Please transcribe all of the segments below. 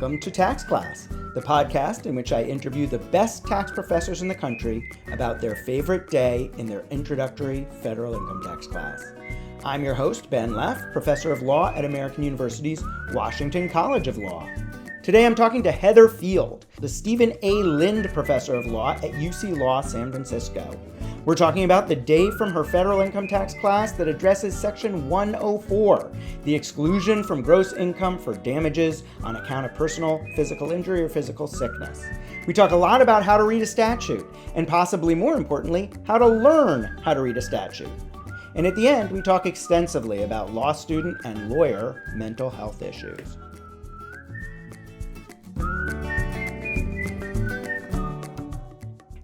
Welcome to Tax Class, the podcast in which I interview the best tax professors in the country about their favorite day in their introductory federal income tax class. I'm your host, Ben Leff, professor of law at American University's Washington College of Law. Today I'm talking to Heather Field, the Stephen A. Lind Professor of Law at UC Law San Francisco. We're talking about the day from her federal income tax class that addresses Section 104, the exclusion from gross income for damages on account of personal physical injury or physical sickness. We talk a lot about how to read a statute, and possibly more importantly, how to learn how to read a statute. And at the end, we talk extensively about law student and lawyer mental health issues.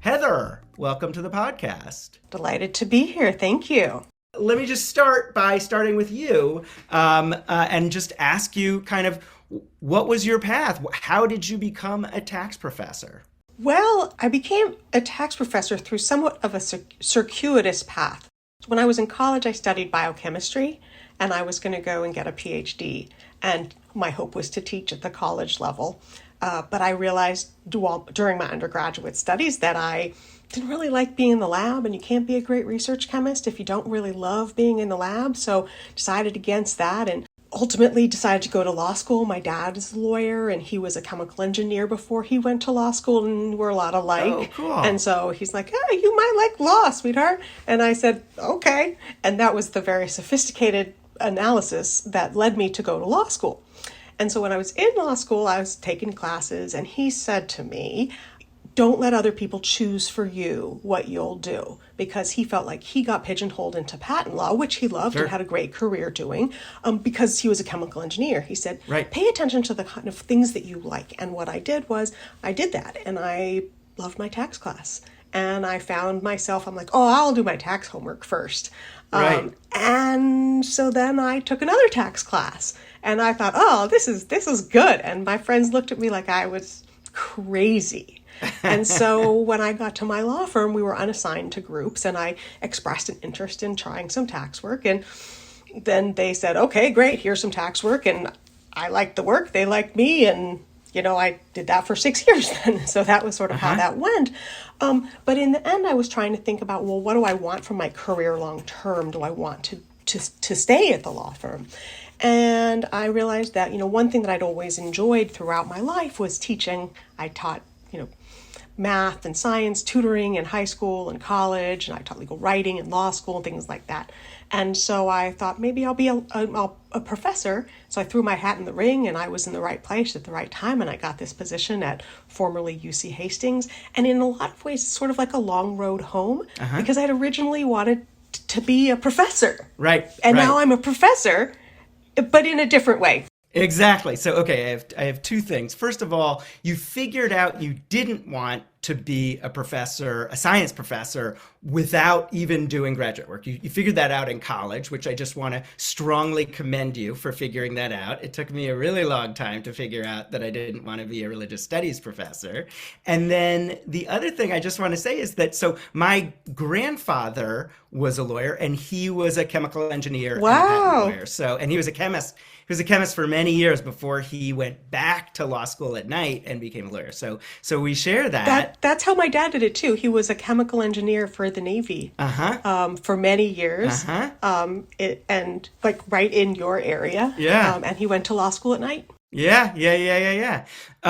Heather, welcome to the podcast. Delighted to be here. Thank you. Let me just start by starting with you and just ask you kind of, what was your path? How did you become a tax professor? Well, I became a tax professor through somewhat of a circuitous path. When I was in college, I studied biochemistry, and I was going to go and get a PhD. And my hope was to teach at the college level. But I realized during my undergraduate studies that I didn't really like being in the lab, and you can't be a great research chemist if you don't really love being in the lab. So decided against that and ultimately decided to go to law school. My dad is a lawyer, and he was a chemical engineer before he went to law school, and we're a lot alike. Oh, cool. And so he's like, "Oh, you might like law, sweetheart." And I said, "Okay." And that was the very sophisticated analysis that led me to go to law school. And so when I was in law school, I was taking classes, and he said to me, "Don't let other people choose for you what you'll do," because he felt like he got pigeonholed into patent law, which he loved and had a great career doing, because he was a chemical engineer. He said, Pay attention to the kind of things that you like. And what I did was I did that, and I loved my tax class. And I found myself, I'm like, I'll do my tax homework first. And so then I took another tax class, and I thought, this is good. And my friends looked at me like I was crazy. And so when I got to my law firm, we were unassigned to groups, and I expressed an interest in trying some tax work. And then they said, "Okay, great, here's some tax work." And I liked the work, they liked me, and I did that for 6 years then. So that was sort of how that went. But in the end, I was trying to think about, what do I want from my career long term? Do I want to stay at the law firm? And I realized that, one thing that I'd always enjoyed throughout my life was teaching. I taught, math and science tutoring in high school and college, and I taught legal writing in law school and things like that. And so I thought maybe I'll be a professor. So I threw my hat in the ring, and I was in the right place at the right time, and I got this position at formerly UC Hastings. And in a lot of ways, it's sort of like a long road home, because I'd originally wanted to be a professor. Right. And now I'm a professor, but in a different way. Exactly. So, okay, I have two things. First of all, you figured out you didn't want to be a professor, a science professor, without even doing graduate work. You figured that out in college, which I just want to strongly commend you for figuring that out. It took me a really long time to figure out that I didn't want to be a religious studies professor. And then the other thing I just want to say is that, so my grandfather was a lawyer, and he was a chemical engineer. Wow. And a patent lawyer. So, and he was a chemist. He was a chemist for many years before he went back to law school at night and became a lawyer. So we share that. That's how my dad did it too. He was a chemical engineer for the Navy for many years, and like right in your area. Yeah. And he went to law school at night. Yeah.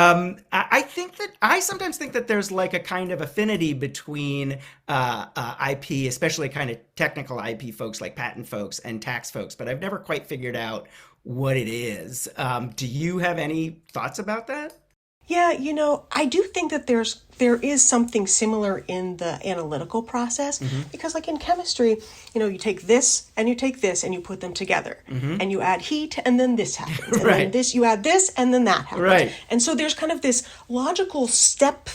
I sometimes think that there's like a kind of affinity between IP, especially kind of technical IP folks like patent folks and tax folks, but I've never quite figured out what it is. Do you have any thoughts about that? Yeah, I do think that there is something similar in the analytical process, because like in chemistry, you take this and you put them together, and you add heat, and then this happens, and then this, you add this, and then that happens. And so there's kind of this logical step,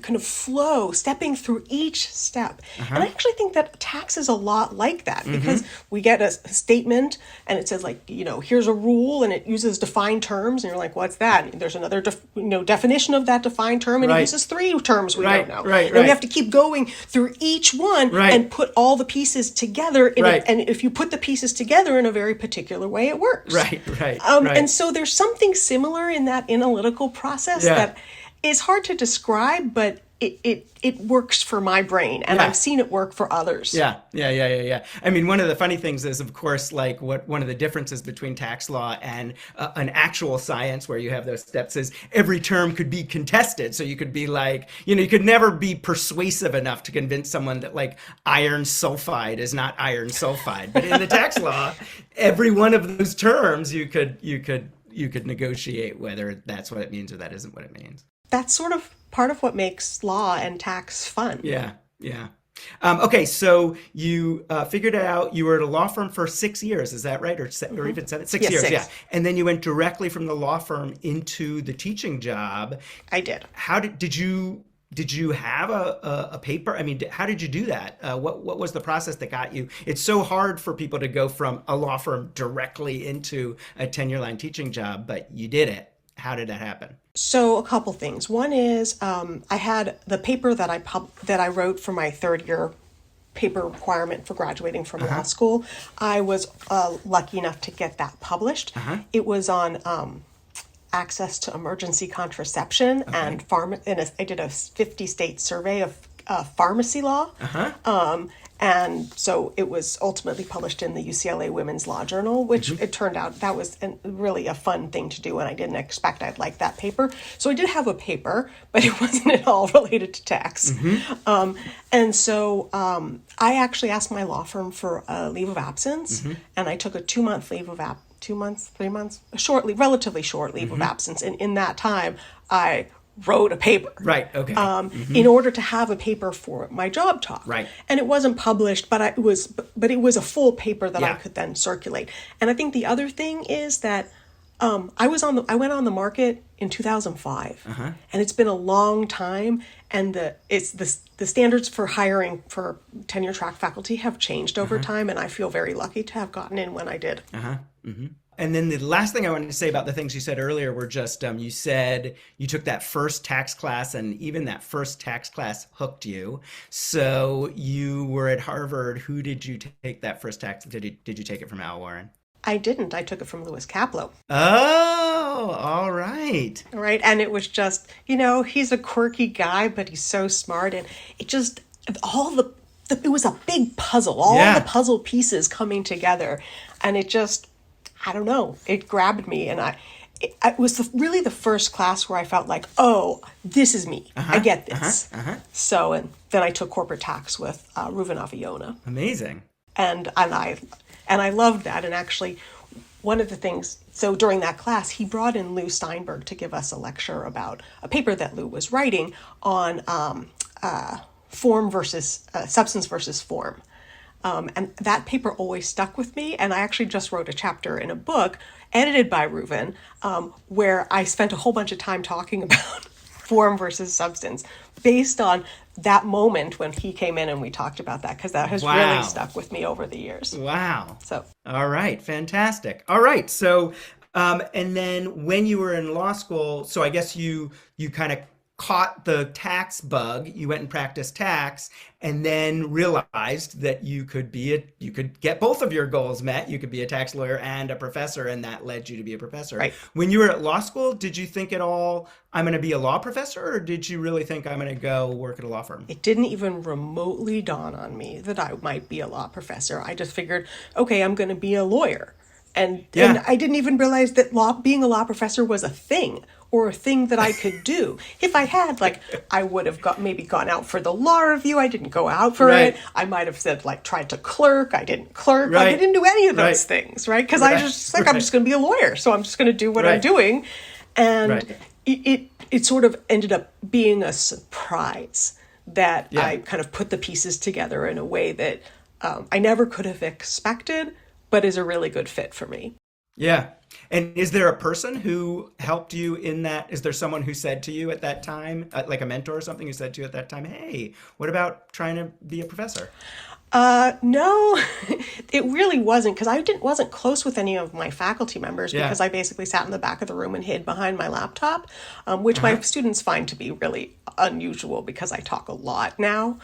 kind of flow, stepping through each step. And I actually think that tax is a lot like that, because we get a statement, and it says like, here's a rule, and it uses defined terms, and you're like, what's that? And there's another definition, definition of that defined term, and he Right. uses 3 terms we Right, don't know. right, And we right. have to keep going through each one Right. and put all the pieces together. Right. And if you put the pieces together in a very particular way, it works. Right, right, right. And so there's something similar in that analytical process Yeah. that is hard to describe, but it works for my brain, and Yeah. I've seen it work for others. Yeah. I mean, one of the funny things is, of course, like one of the differences between tax law and an actual science where you have those steps is every term could be contested. So you could be like, you could never be persuasive enough to convince someone that like iron sulfide is not iron sulfide. But in the tax law, every one of those terms you could negotiate whether that's what it means or that isn't what it means. That's sort of part of what makes law and tax fun. Yeah. Okay, so you figured it out. You were at a law firm for 6 years, is that right? Or even 7? 6 Yeah, years, 6. yeah. And then you went directly from the law firm into the teaching job. I did. How did you have a paper? I mean, how did you do that? What was the process that got you? It's so hard for people to go from a law firm directly into a tenure-line teaching job, but you did it. How did that happen? So a couple things. One is I had the paper that I wrote for my 3rd year paper requirement for graduating from law school. I was lucky enough to get that published. It was on access to emergency contraception and I did a 50-state survey of pharmacy law. And so it was ultimately published in the UCLA Women's Law Journal, which it turned out that was really a fun thing to do, and I didn't expect I'd like that paper. So I did have a paper, but it wasn't at all related to tax. And so I actually asked my law firm for a leave of absence, and I took a 2-month leave of 2 months, 3 months, relatively short leave of absence. And in that time, I wrote a paper. Right. Okay. In order to have a paper for my job talk. Right. And it wasn't published, but it was a full paper that I Yeah. could then circulate. And I think the other thing is that I went on the market in 2005, and it's been a long time. And the standards for hiring for tenure track faculty have changed over time, and I feel very lucky to have gotten in when I did. And then the last thing I wanted to say about the things you said earlier were just, you said you took that first tax class, and even that first tax class hooked you. So you were at Harvard. Who did you take that first tax? Did you take it from Al Warren? I didn't. I took it from Louis Kaplow. Oh, all right. Right. And it was just, he's a quirky guy, but he's so smart. And it just, it was a big puzzle, all the puzzle pieces coming together. And it just, I don't know, it grabbed me. And it was really the first class where I felt like, oh, this is me. I get this. So, and then I took corporate tax with Reuven Aviona. Amazing. And I loved that. And actually, one of the things, so during that class, he brought in Lou Steinberg to give us a lecture about a paper that Lou was writing on form versus substance versus form. And that paper always stuck with me. And I actually just wrote a chapter in a book edited by Reuven, where I spent a whole bunch of time talking about form versus substance based on that moment when he came in and we talked about that, because that has really stuck with me over the years. Wow. So. All right. Fantastic. All right. So, and then when you were in law school, so I guess you kind of caught the tax bug, you went and practiced tax, and then realized that you could get both of your goals met. You could be a tax lawyer and a professor, and that led you to be a professor. Right. When you were at law school, did you think at all, I'm going to be a law professor, or did you really think I'm going to go work at a law firm? It didn't even remotely dawn on me that I might be a law professor. I just figured, okay, I'm going to be a lawyer. And I didn't even realize that being a law professor was a thing, or a thing that I could do. If I had, I would have maybe gone out for the law review. I didn't go out for it. I might have said, tried to clerk. I didn't clerk. I didn't do any of those things, right? Because I just, I'm just going to be a lawyer. So I'm just going to do what I'm doing. And it sort of ended up being a surprise that I kind of put the pieces together in a way that I never could have expected, but is a really good fit for me. Yeah. And is there a person who helped you in that? Is there someone who said to you at that time, like a mentor or something who said to you at that time, hey, what about trying to be a professor? No, it really wasn't, because wasn't close with any of my faculty members because I basically sat in the back of the room and hid behind my laptop, which my students find to be really unusual because I talk a lot now.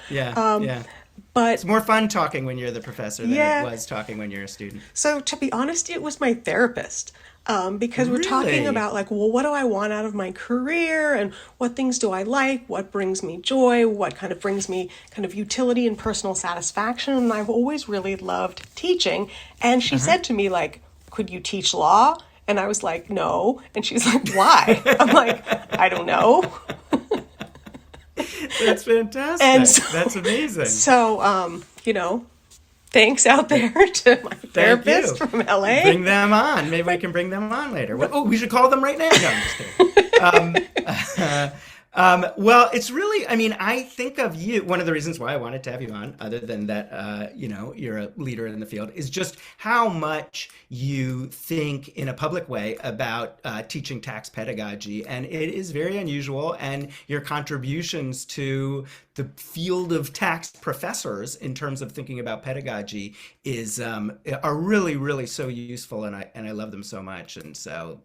But it's more fun talking when you're the professor than it was talking when you're a student. So to be honest, it was my therapist. Because we're talking about like, well, what do I want out of my career, and what things do I like, what brings me joy, what kind of brings me kind of utility and personal satisfaction. And I've always really loved teaching. And she said to me, like, could you teach law? And I was like, no. And she's like, why? I'm like, I don't know. That's fantastic. And that's amazing. So, thanks out there to my therapist from LA. Bring them on. Maybe we can bring them on later. We should call them right now. No, I'm just kidding. Well, it's really, I think of you, one of the reasons why I wanted to have you on, other than that, you're a leader in the field, is just how much you think in a public way about teaching tax pedagogy. And it is very unusual. And your contributions to the field of tax professors in terms of thinking about pedagogy are really, really so useful, and I love them so much. And so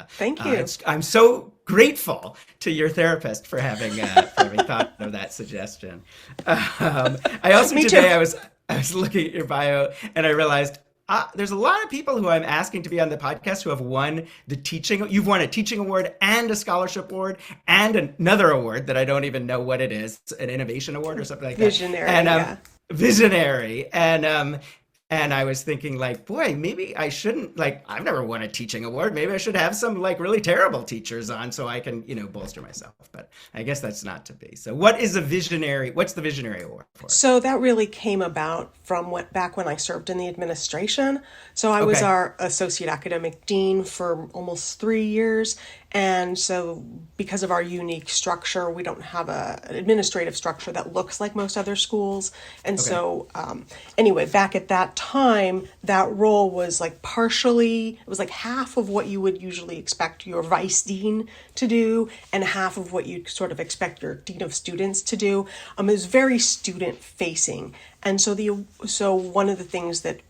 thank you. I'm so grateful to your therapist for having thought of that suggestion. I also I was looking at your bio and I realized there's a lot of people who I'm asking to be on the podcast who have won you've won a teaching award and a scholarship award and another award that I don't even know what it is, an innovation award or something like Visionary, that. Visionary. And I was thinking, like, boy, maybe I shouldn't, like, I've never won a teaching award. Maybe I should have some, like, really terrible teachers on so I can, bolster myself. But I guess that's not to be. So what's the Visionary Award for? So that really came about from back when I served in the administration. So I was our associate academic dean for almost 3 years. And so because of our unique structure, we don't have an administrative structure that looks like most other schools. And so anyway, back at that time, that role was like it was like half of what you would usually expect your vice dean to do and half of what you sort of expect your dean of students to do. It was very student facing. And so one of the things that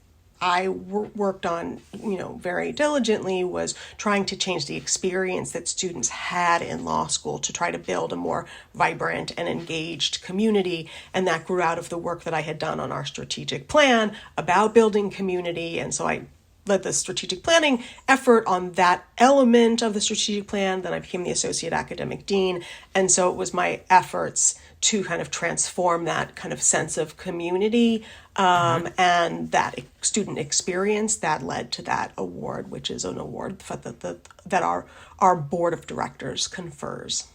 I worked on, very diligently was trying to change the experience that students had in law school to try to build a more vibrant and engaged community. And that grew out of the work that I had done on our strategic plan about building community. And so I led the strategic planning effort on that element of the strategic plan. Then I became the associate academic dean. And so it was my efforts to kind of transform that kind of sense of community and that student experience that led to that award, which is an award that our board of directors confers.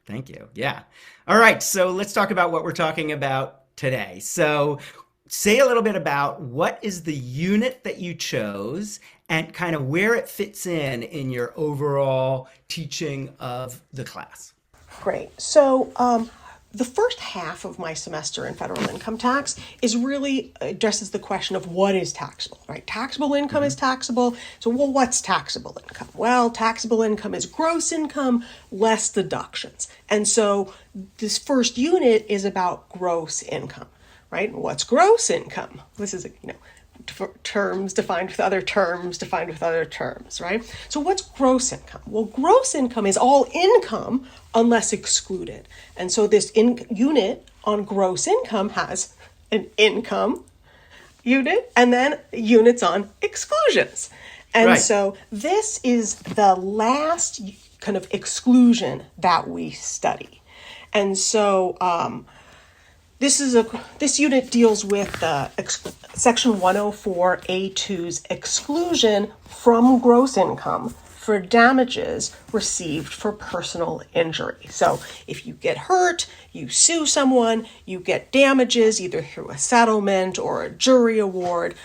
Thank you. Yeah. All right. So let's talk about what we're talking about today. So say a little bit about what is the unit that you chose and kind of where it fits in your overall teaching of the class. Great. So the first half of my semester in federal income tax is really addresses the question of what is taxable, right? Taxable income is taxable. So, what's taxable income? Well, taxable income is gross income less deductions. And so this first unit is about gross income, right? What's gross income? This is, terms defined with other terms, defined with other terms, right? So what's gross income? Well, gross income is all income unless excluded. And so this unit on gross income has an income unit and then units on exclusions. And so this is the last kind of exclusion that we study. And so this unit deals with Section 104A2's exclusion from gross income for damages received for personal injury. So if you get hurt, you sue someone, you get damages either through a settlement or a jury award,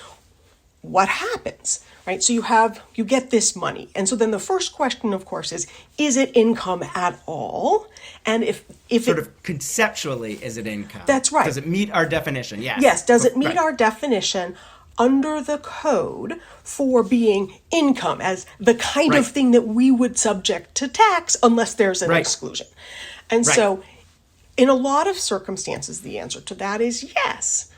what happens? Right? So you get this money. And so then the first question, of course, is it income at all? And if sort of conceptually, is it income? That's right. Does it meet our definition? Yes. Yes. Does it meet our definition under the code for being income as the kind of thing that we would subject to tax unless there's an exclusion? And so in a lot of circumstances, the answer to that is yes.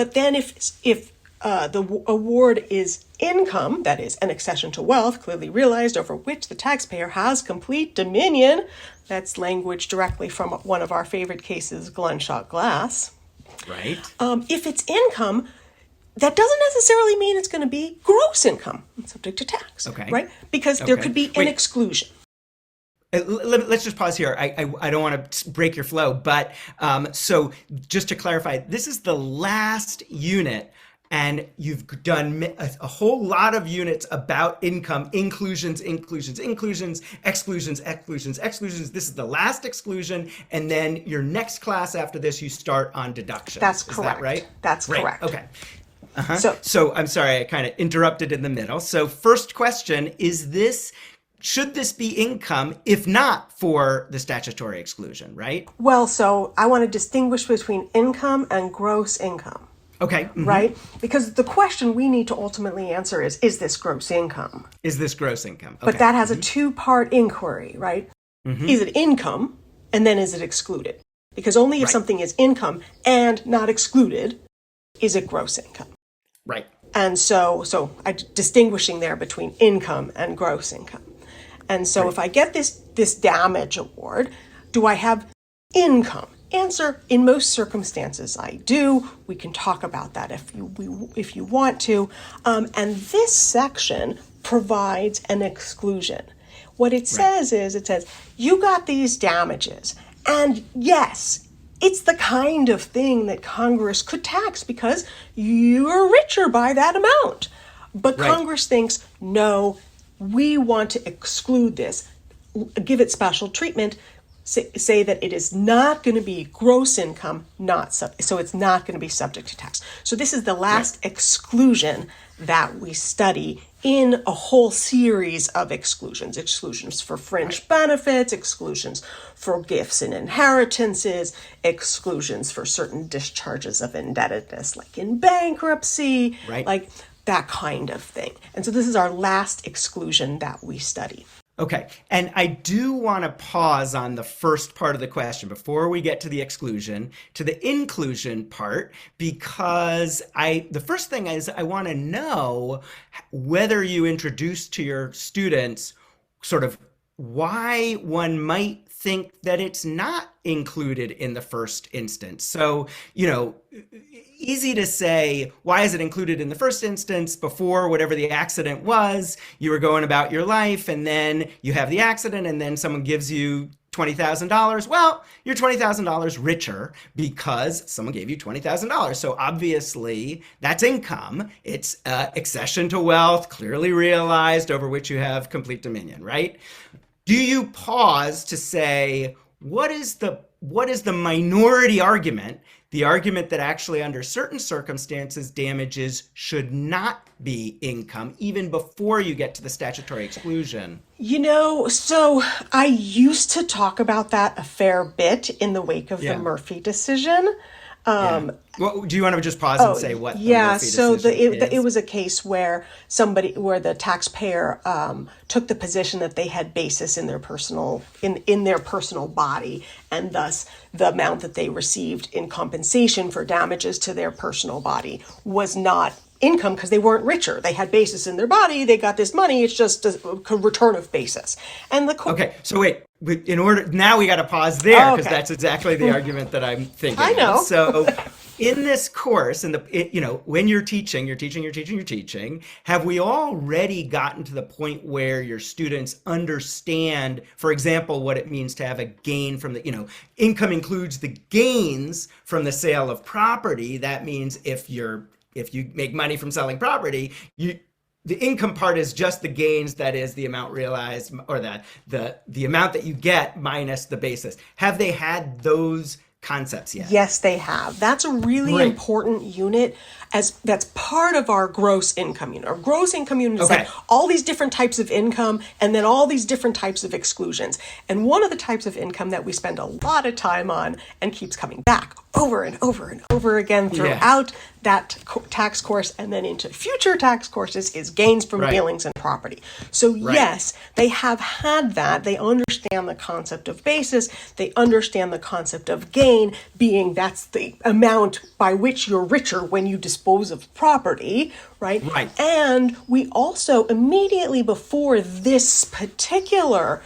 But then if the award is income, that is, an accession to wealth clearly realized over which the taxpayer has complete dominion, that's language directly from one of our favorite cases, Glenshot Glass. Right. If it's income, that doesn't necessarily mean it's going to be gross income subject to tax. Okay. Right? Because there could be an exclusion. Let's just pause here. I don't want to break your flow, but so just to clarify, this is the last unit, and you've done a whole lot of units about income, inclusions, exclusions. This is the last exclusion, and then your next class after this, you start on deductions. That's correct. Is that right? That's right. Correct. Okay. So I'm sorry, I kind of interrupted in the middle. So first question, should this be income if not for the statutory exclusion, right? Well, so I want to distinguish between income and gross income. Okay. Mm-hmm. Right? Because the question we need to ultimately answer is this gross income? Is this gross income? Okay. But that has a two-part inquiry, right? Mm-hmm. Is it income, and then is it excluded? Because only if something is income and not excluded is it gross income. Right. And so I'm distinguishing there between income and gross income. And so if I get this damage award, do I have income? Answer, in most circumstances, I do. We can talk about that if you want to. And this section provides an exclusion. What it says is, it says, you got these damages. And yes, it's the kind of thing that Congress could tax because you're richer by that amount. But Congress thinks, no, we want to exclude this, give it special treatment, say that it is not going to be gross income, so it's not going to be subject to tax. So this is the last exclusion that we study in a whole series of exclusions. Exclusions for fringe benefits, exclusions for gifts and inheritances, exclusions for certain discharges of indebtedness, like in bankruptcy, like that kind of thing. And so this is our last exclusion that we study. Okay. And I do want to pause on the first part of the question before we get to the exclusion, to the inclusion part, because the first thing is I want to know whether you introduce to your students sort of why one might think that it's not included in the first instance. So, easy to say, why is it included in the first instance? Before whatever the accident was, you were going about your life, and then you have the accident, and then someone gives you $20,000. Well, you're $20,000 richer because someone gave you $20,000. So obviously that's income. It's accession to wealth, clearly realized, over which you have complete dominion, right? Do you pause to say, what is the minority argument, the argument that actually under certain circumstances damages should not be income, even before you get to the statutory exclusion? So I used to talk about that a fair bit in the wake of the Murphy decision. Well, do you want to just pause and say what the Murphy so decision is? It was a case where the taxpayer took the position that they had basis in their personal body, and thus the amount that they received in compensation for damages to their personal body was not income because they weren't richer. They had basis in their body. They got this money. It's just a return of basis. And okay, so wait. Now we got to pause there because that's exactly the argument that I'm thinking. I know. Of. So in this course, when you're teaching, have we already gotten to the point where your students understand, for example, what it means to have a gain from income includes the gains from the sale of property. That means if you make money from selling property, the income part is just the gains, that is the amount realized, or the amount that you get minus the basis. Have they had those concepts yet? Yes, they have. That's a really important unit that's part of our gross income unit. Our gross income unit is like all these different types of income and then all these different types of exclusions. And one of the types of income that we spend a lot of time on and keeps coming back over and over and over again throughout that tax course and then into future tax courses is gains from dealings in property. So yes, they have had that. They understand the concept of basis. They understand the concept of gain being that's the amount by which you're richer when you dispose of property, right? And we also immediately before this particular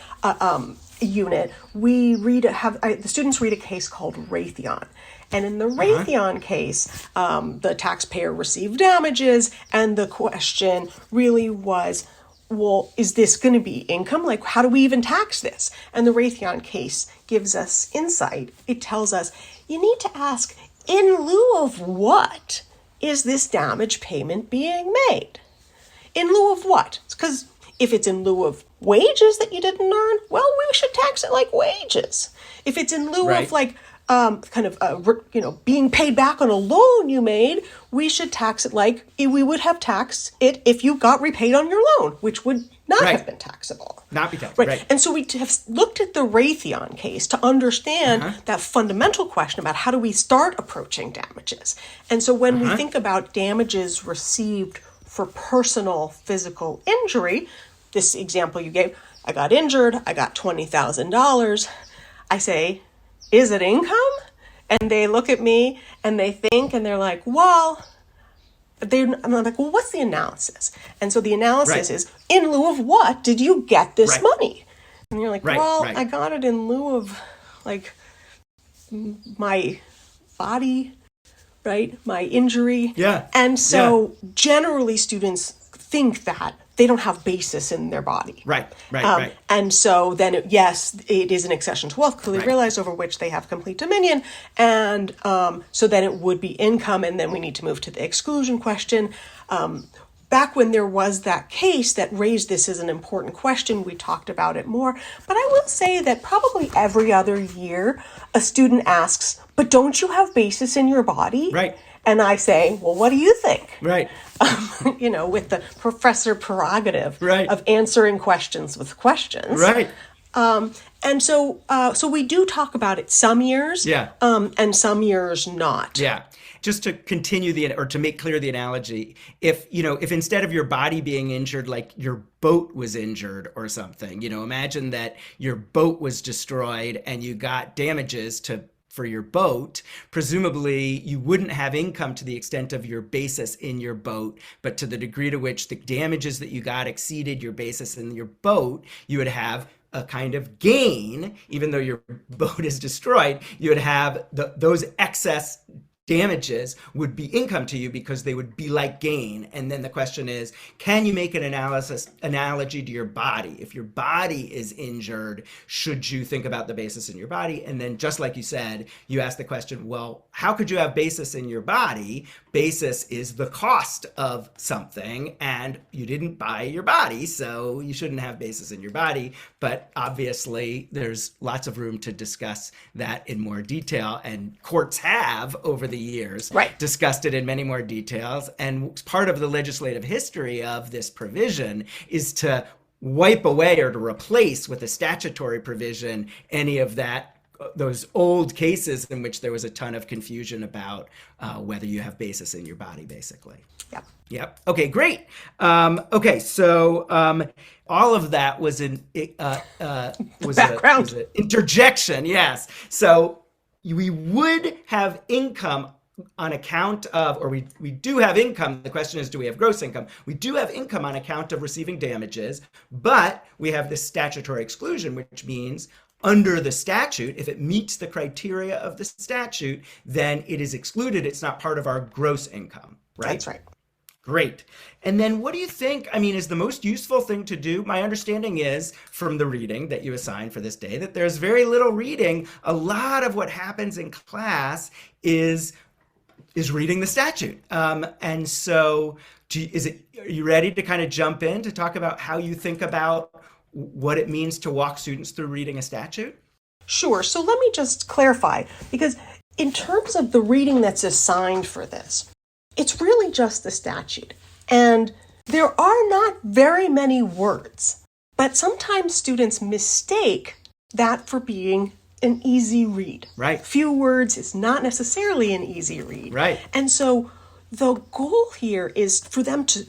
unit, we the students read a case called Raytheon. And in the Raytheon case, the taxpayer received damages, and the question really was, well, is this going to be income? Like, how do we even tax this? And the Raytheon case gives us insight. It tells us you need to ask, in lieu of what is this damage payment being made? In lieu of what? Because if it's in lieu of wages that you didn't earn, well, we should tax it like wages. If it's in lieu of like being paid back on a loan you made, we should tax it like we would have taxed it if you got repaid on your loan, which would not have been taxable. Not be taxable. Right. And so we have looked at the Raytheon case to understand that fundamental question about how do we start approaching damages. And so when we think about damages received for personal physical injury, this example you gave, I got injured, I got $20,000. I say, is it income? And they look at me and they think and they're like, well, I'm like, well, what's the analysis? And so the analysis is, in lieu of what did you get this money? And you're like, I got it in lieu of like my body, my injury. Yeah. And so generally students think that they don't have basis in their body. Right. And so then, it is an accession to wealth, clearly realized over which they have complete dominion. And so then it would be income. And then we need to move to the exclusion question. Back when there was that case that raised this as an important question, we talked about it more. But I will say that probably every other year, a student asks, but don't you have basis in your body? Right. And I say, well, what do you think? Right. With the professor prerogative of answering questions with questions. Right. And so we do talk about it some years, and some years not. Yeah. Just to continue to make clear the analogy, if instead of your body being injured, like your boat was injured or something, imagine that your boat was destroyed and you got damages for your boat, presumably you wouldn't have income to the extent of your basis in your boat, but to the degree to which the damages that you got exceeded your basis in your boat, you would have a kind of gain. Even though your boat is destroyed, you would have those excess damages would be income to you because they would be like gain. And then the question is, can you make an analogy to your body? If your body is injured, should you think about the basis in your body? And then just like you said, you ask the question, well, how could you have basis in your body? Basis is the cost of something, and you didn't buy your body, so you shouldn't have basis in your body. But obviously, there's lots of room to discuss that in more detail, and courts have, over the years, discussed it in many more details. And part of the legislative history of this provision is to wipe away or to replace with a statutory provision any of those old cases in which there was a ton of confusion about whether you have basis in your body, basically. Yep. Okay, great. So all of that was an interjection. Yes. So we would have income on account of, or we do have income. The question is, do we have gross income? We do have income on account of receiving damages, but we have this statutory exclusion, which means under the statute, if it meets the criteria of the statute, then it is excluded. It's not part of our gross income, right? That's right. Great. And then what do you think, is the most useful thing to do? My understanding is from the reading that you assigned for this day that there's very little reading. A lot of what happens in class is reading the statute. And so are you ready to kind of jump in to talk about how you think about what it means to walk students through reading a statute? Sure. So let me just clarify, because in terms of the reading that's assigned for this, it's really just the statute. And there are not very many words, but sometimes students mistake that for being an easy read. Right. Few words is not necessarily an easy read. Right. And so the goal here is for them to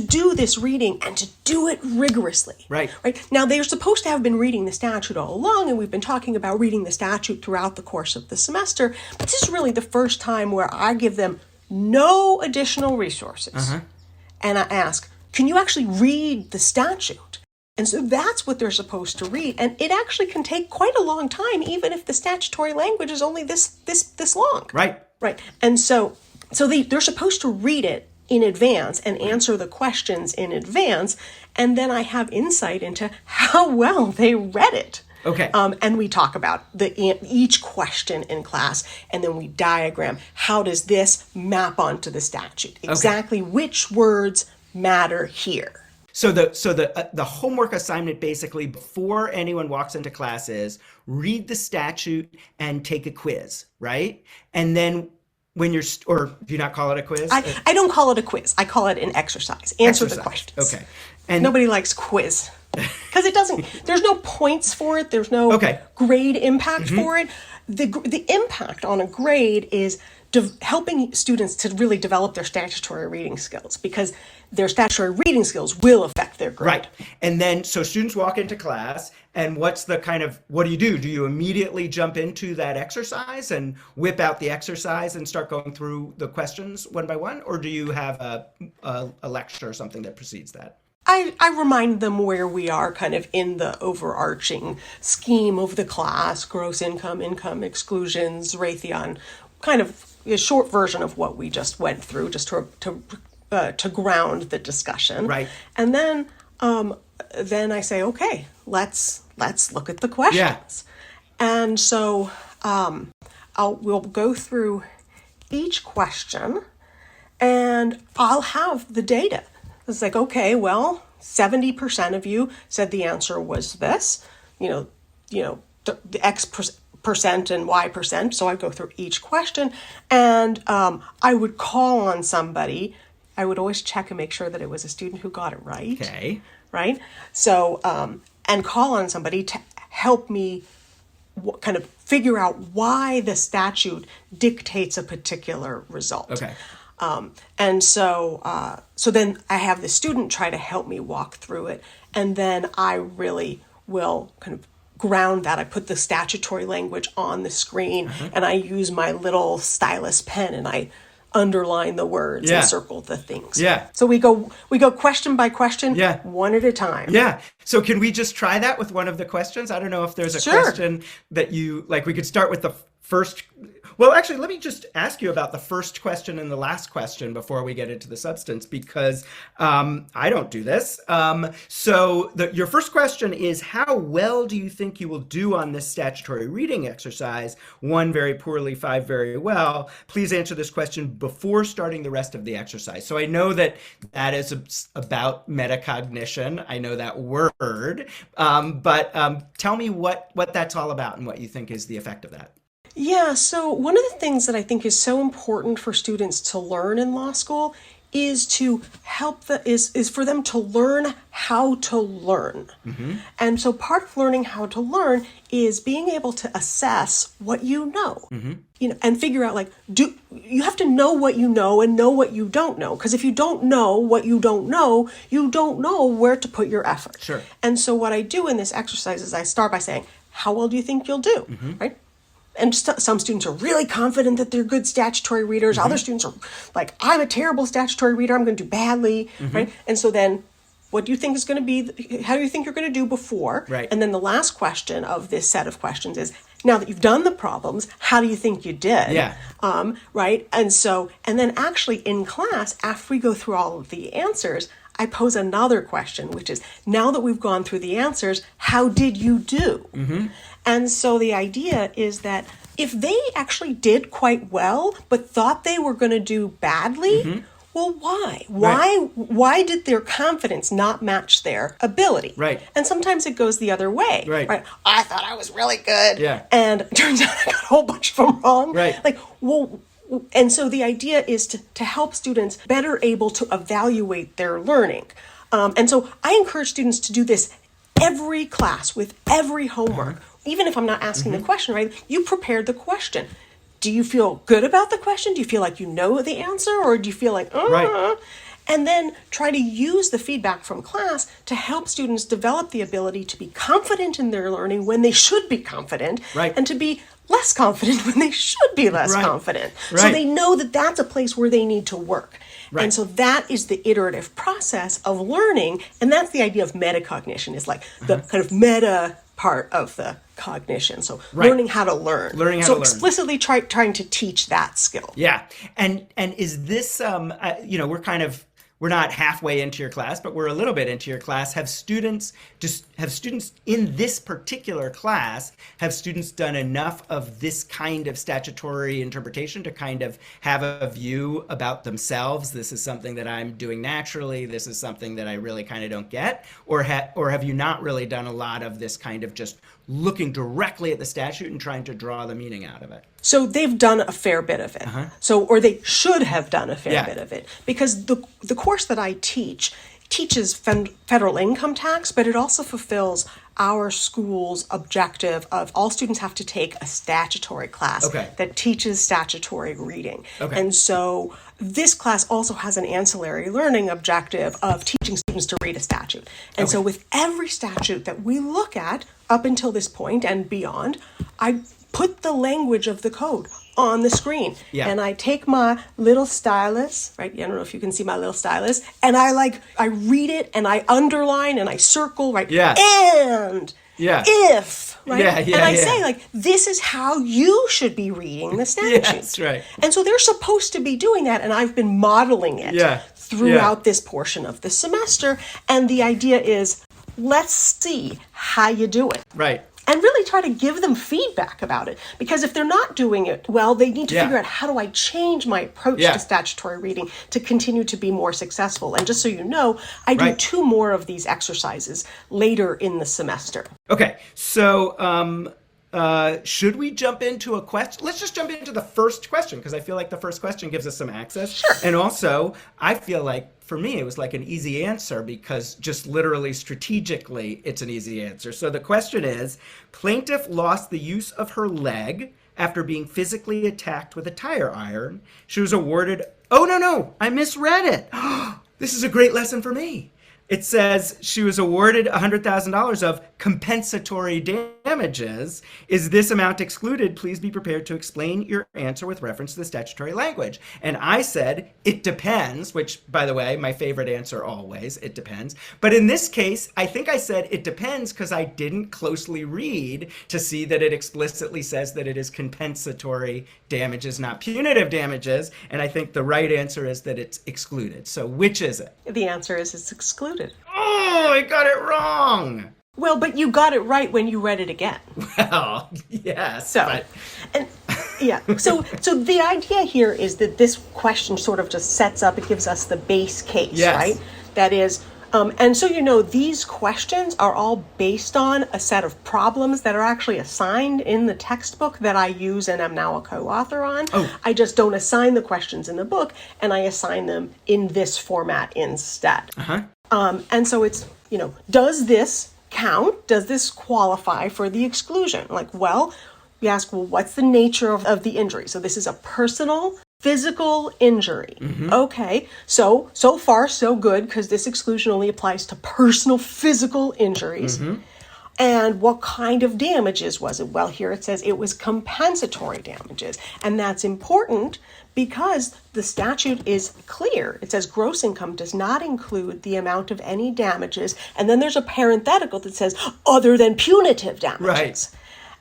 do this reading and to do it rigorously. Right. Now, they're supposed to have been reading the statute all along, and we've been talking about reading the statute throughout the course of the semester, but this is really the first time where I give them no additional resources. And I ask, can you actually read the statute? And so that's what they're supposed to read. And it actually can take quite a long time, even if the statutory language is only this long. Right. And so they're supposed to read it in advance and answer the questions in advance. And then I have insight into how well they read it. Okay. And we talk about each question in class, and then we diagram how does this map onto the statute? Exactly which words matter here. So the homework assignment basically before anyone walks into class is read the statute and take a quiz, right? And then when you're, or do you not call it a quiz? I don't call it a quiz. I call it an exercise. Answer the questions. Okay. And nobody likes quiz because there's no points for it. There's no grade impact for it. The impact on a grade is helping students to really develop their statutory reading skills, because their statutory reading skills will affect their grade. Right. And then, so students walk into class, and what do you do? Do you immediately jump into that exercise and whip out the exercise and start going through the questions one by one? Or do you have a lecture or something that precedes that? I remind them where we are kind of in the overarching scheme of the class, gross income, exclusions, Raytheon, kind of a short version of what we just went through, just to ground the discussion. Right. And then I say, okay, let's look at the questions. Yeah. And so we'll go through each question, and I'll have the data. It's like, okay, well, 70% of you said the answer was this, the X percent and Y percent. So I go through each question, and I would call on somebody. I would always check and make sure that it was a student who got it right. Okay. Right? So, and call on somebody to help me kind of figure out why the statute dictates a particular result. Okay. And so then I have the student try to help me walk through it, and then I really will kind of ground that. I put the statutory language on the screen, and I use my little stylus pen, and I underline the words and circle the things. Yeah. So we go question by question, one at a time. Yeah. So can we just try that with one of the questions? I don't know if there's a question that we could start with the first. Well, actually, let me just ask you about the first question and the last question before we get into the substance, because I don't do this. So your first question is, how well do you think you will do on this statutory reading exercise? 1, very poorly, 5, very well. Please answer this question before starting the rest of the exercise. So I know that is about metacognition. I know that word, but tell me what that's all about and what you think is the effect of that. Yeah, so one of the things that I think is so important for students to learn in law school is to is for them to learn how to learn. And so part of learning how to learn is being able to assess what you know. And figure out, like, you have to know what you know and know what you don't know, because if you don't know what you don't know where to put your effort. Sure. And so what I do in this exercise is I start by saying, how well do you think you'll do? Right? And some students are really confident that they're good statutory readers. Other students are like, I'm a terrible statutory reader. I'm going to do badly, right? And so then, what do you think is going to be? How do you think you're going to do before? Right. And then the last question of this set of questions is, now that you've done the problems, how do you think you did? Yeah. Right. And then actually in class, after we go through all of the answers, I pose another question, which is, now that we've gone through the answers, how did you do? And so the idea is that if they actually did quite well, but thought they were going to do badly, well, why? Why did their confidence not match their ability? Right. And sometimes it goes the other way. Right. I thought I was really good. Yeah. And it turns out I got a whole bunch of them wrong. Right. And so the idea is to help students better able to evaluate their learning. And so I encourage students to do this every class with every homework. even if I'm not asking the question, right? You prepared the question. Do you feel good about the question? Do you feel like you know the answer? Or do you feel like, Right. And then try to use the feedback from class to help students develop the ability to be confident in their learning when they should be confident, Right. and to be less confident when they should be less Right. confident. So Right. they know that that's a place where they need to work. Right. And so that is the iterative process of learning, and that's the idea of metacognition, is like the kind of meta part of the cognition. So Right. learning how to learn. Learning how so to learn. explicitly trying to teach that skill. Yeah. And is this, we're not halfway into your class, but we're a little bit into your class. Have students in this particular class, have students done enough of this kind of statutory interpretation to kind of have a view about themselves? This is something that I'm doing naturally. This is something that I really kind of don't get. Or have you not really done a lot of this kind of just looking directly at the statute and trying to draw the meaning out of it? So they've done a fair bit of it. Or they should have done a fair Yeah. bit of it. Because the course that I teaches federal income tax, but it also fulfills our school's objective of all students have to take a statutory class that teaches statutory reading. And so this class also has an ancillary learning objective of teaching students to read a statute. And so with every statute that we look at up until this point and beyond, I put the language of the code on the screen. Yeah. And I take my little stylus, right? I don't know if you can see my little stylus, and I read it and I underline and I circle, right? Yeah. And if, right? Yeah, and I say, like, this is how you should be reading the statute. Yes, right. And so they're supposed to be doing that, and I've been modeling it throughout this portion of the semester. And the idea is, let's see how you do it. Right. And really try to give them feedback about it. Because if they're not doing it well, they need to figure out, how do I change my approach to statutory reading to continue to be more successful? And just so you know, I do 2 more of these exercises later in the semester. Okay, so should we jump into a question? Let's just jump into the first question, because I feel like the first question gives us some access. Sure. And also, I feel like, for me, it was like an easy answer, because just literally strategically, it's an easy answer. So the question is, plaintiff lost the use of her leg after being physically attacked with a tire iron. She was awarded, I misread it. This is a great lesson for me. It says she was awarded $100,000 of compensatory damages. Is this amount excluded? Please be prepared to explain your answer with reference to the statutory language. And I said, it depends, which, by the way, my favorite answer always, it depends. But in this case, I think I said it depends because I didn't closely read to see that it explicitly says that it is compensatory damages, not punitive damages. And I think the right answer is that it's excluded. So which is it? The answer is it's excluded. Oh, I got it wrong. Well, but you got it right when you read it again. Well, yes. So, but... and yeah. So the idea here is that this question sort of just sets up, it gives us the base case, right? That is, and so, these questions are all based on a set of problems that are actually assigned in the textbook that I use and am now a co-author on. I just don't assign the questions in the book, and I assign them in this format instead. And so it's, does this count? Does this qualify for the exclusion? Like, well, we ask, what's the nature of the injury? So this is a personal physical injury. Okay, so far so good, because this exclusion only applies to personal physical injuries. And what kind of damages was it? Well, here it says it was compensatory damages. And that's important because the statute is clear. It says gross income does not include the amount of any damages. And then there's a parenthetical that says other than punitive damages. Right.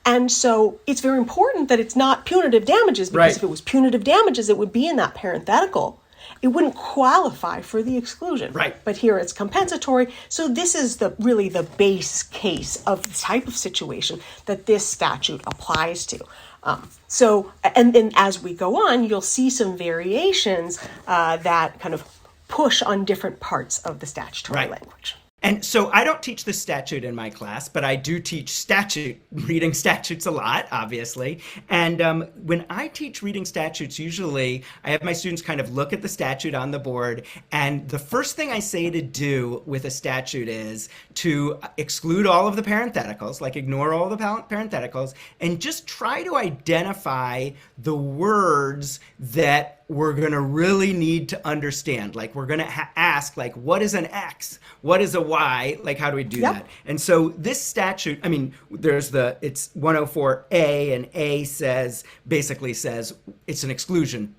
And so it's very important that it's not punitive damages, because if it was punitive damages, it would be in that parenthetical. It wouldn't qualify for the exclusion. Right. But here it's compensatory. So this is really the base case of the type of situation that this statute applies to. And then as we go on, you'll see some variations that kind of push on different parts of the statutory language. And so I don't teach the statute in my class, but I do teach reading statutes a lot, obviously. And when I teach reading statutes, usually I have my students kind of look at the statute on the board. And the first thing I say to do with a statute is to exclude all of the parentheticals, like ignore all the parentheticals, and just try to identify the words that we're going to really need to understand. Like we're going to ask, like, what is an X? What is a Y? Like, how do we do that? And so this statute, I mean, it's 104A, and A basically says it's an exclusion.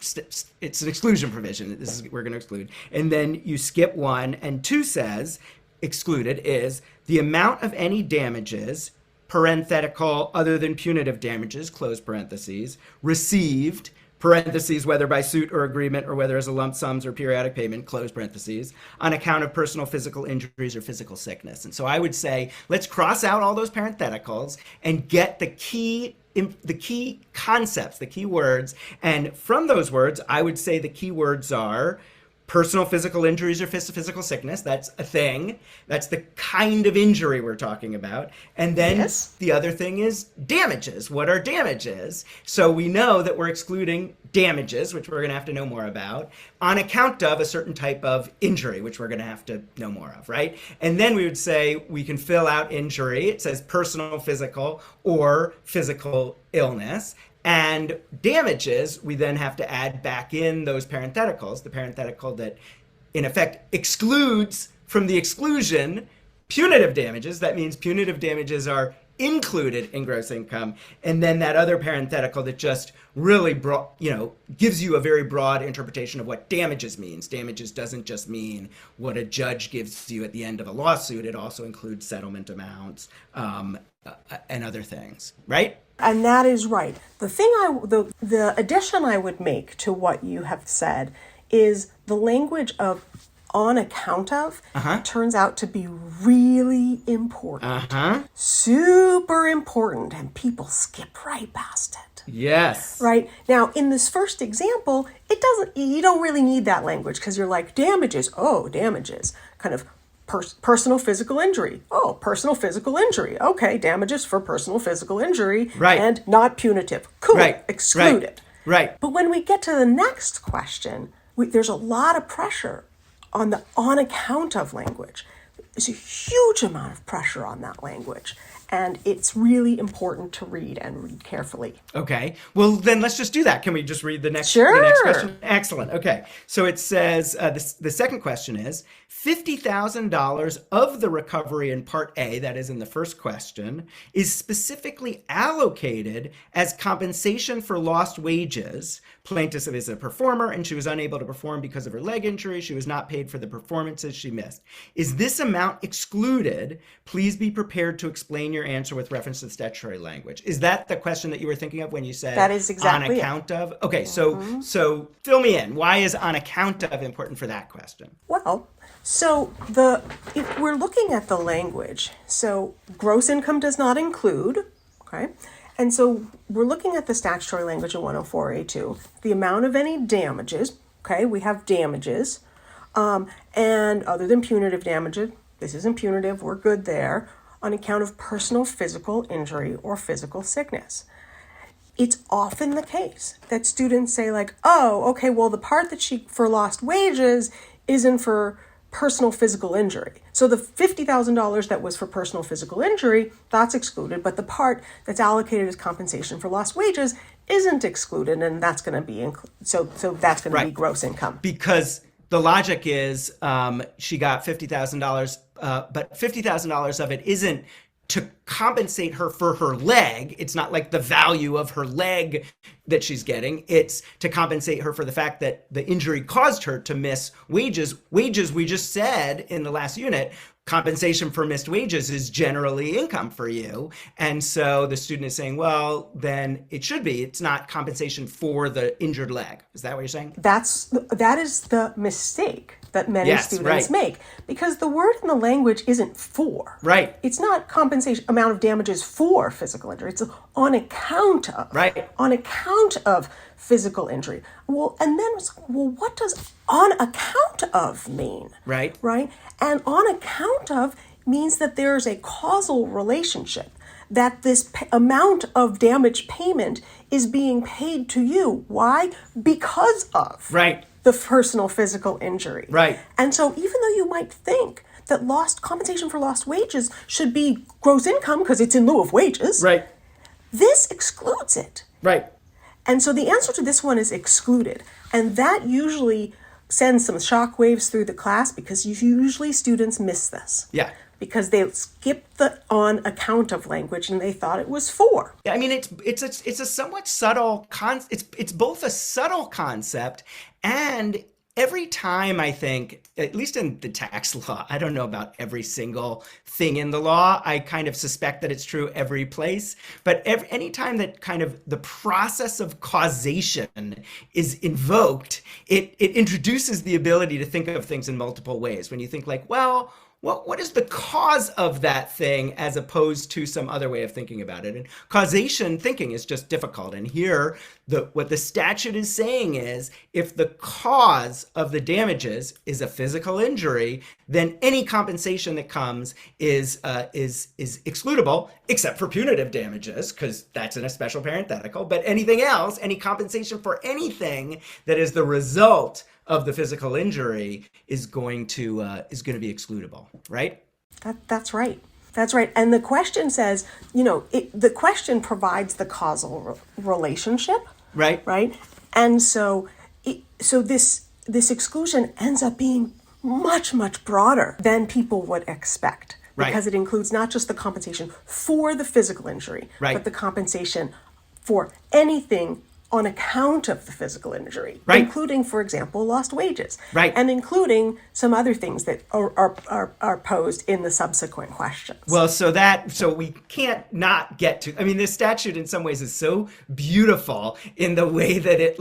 It's an exclusion provision. We're going to exclude. And then you skip 1, and 2 says excluded is the amount of any damages, parenthetical, other than punitive damages, close parentheses, received, parentheses, whether by suit or agreement or whether as a lump sums or periodic payment, close parentheses, on account of personal physical injuries or physical sickness. And so I would say, let's cross out all those parentheticals and get the key concepts, the key words. And from those words, I would say the key words are personal physical injuries or physical sickness. That's a thing. That's the kind of injury we're talking about. And then the other thing is damages. What are damages? So we know that we're excluding damages, which we're going to have to know more about, on account of a certain type of injury, which we're going to have to know more of, right? And then we would say we can fill out injury. It says personal physical or physical illness. And damages, we then have to add back in those parentheticals, the parenthetical that in effect excludes from the exclusion punitive damages. That means punitive damages are included in gross income. And then that other parenthetical that just really gives you a very broad interpretation of what damages means. Damages doesn't just mean what a judge gives you at the end of a lawsuit. It also includes settlement amounts and other things, right? And that is right. The addition I would make to what you have said is the language of on account of turns out to be really important. Super important, and people skip right past it. Yes. Right? Now, in this first example, you don't really need that language because you're like, damages. Oh, damages. Kind of personal physical injury. Oh, personal physical injury. Okay, damages for personal physical injury. Right. And not punitive. Cool. Right. Excluded. Right. But when we get to the next question, there's a lot of pressure on the on account of language. There's a huge amount of pressure on that language. And it's really important to read and read carefully. Okay. Well, then let's just do that. Can we just read the next question? Excellent. Okay. So it says, the second question is, $50,000 of the recovery in Part A, that is in the first question, is specifically allocated as compensation for lost wages. Plaintiff is a performer and she was unable to perform because of her leg injury. She was not paid for the performances she missed. Is this amount excluded? Please be prepared to explain your answer with reference to the statutory language. Is that the question that you were thinking of when you said that is exactly on account of? Okay, so fill me in. Why is on account of important for that question? Well, so if we're looking at the language, so gross income does not include, okay? And so we're looking at the statutory language in 104A2, the amount of any damages, okay? We have damages, and other than punitive damages, this isn't punitive, we're good there, on account of personal physical injury or physical sickness. It's often the case that students say like, oh, okay, well, the part that for lost wages isn't for personal physical injury. So the $50,000 that was for personal physical injury, that's excluded, but the part that's allocated as compensation for lost wages isn't excluded, and that's going to be so that's going to be gross income. Because the logic is she got $50,000, but $50,000 of it isn't to compensate her for her leg. It's not like the value of her leg that she's getting. It's to compensate her for the fact that the injury caused her to miss wages. Wages, we just said in the last unit, compensation for missed wages is generally income for you. And so the student is saying, well, then it should be. It's not compensation for the injured leg. Is that what you're saying? That is the mistake that many students make, because the word in the language isn't for. Right. It's not compensation amount of damages for physical injury. It's on account of. Right. On account of physical injury. Well, and then it's like, well, what does on account of mean? Right. Right. And on account of means that there's a causal relationship, that this amount of damage payment is being paid to you. Why? Because of the personal physical injury. Right. And so even though you might think that compensation for lost wages should be gross income because it's in lieu of wages, right, this excludes it. Right. And so the answer to this one is excluded. And that usually sends some shockwaves through the class, because usually students miss this. Yeah. Because they skipped the on account of language and they thought it was for. Yeah, I mean, it's a somewhat subtle it's both a subtle concept, and every time, I think, at least in the tax law, I don't know about every single thing in the law. I kind of suspect that it's true every place. But any time that kind of the process of causation is invoked, it introduces the ability to think of things in multiple ways. When you think like, well, what is the cause of that thing as opposed to some other way of thinking about it? And causation thinking is just difficult. And here, what the statute is saying is, if the cause of the damages is a physical injury, then any compensation that comes is excludable, except for punitive damages, because that's in a special parenthetical. But anything else, any compensation for anything that is the result of the physical injury is going to be excludable, right? That's right. That's right. And the question says, the question provides the causal relationship, right? Right. And so this exclusion ends up being much, much broader than people would expect, because it includes not just the compensation for the physical injury, but the compensation for anything on account of the physical injury, including, for example, lost wages, and including some other things that are posed in the subsequent questions. Well, so we can't not get to, I mean, this statute in some ways is so beautiful in the way that it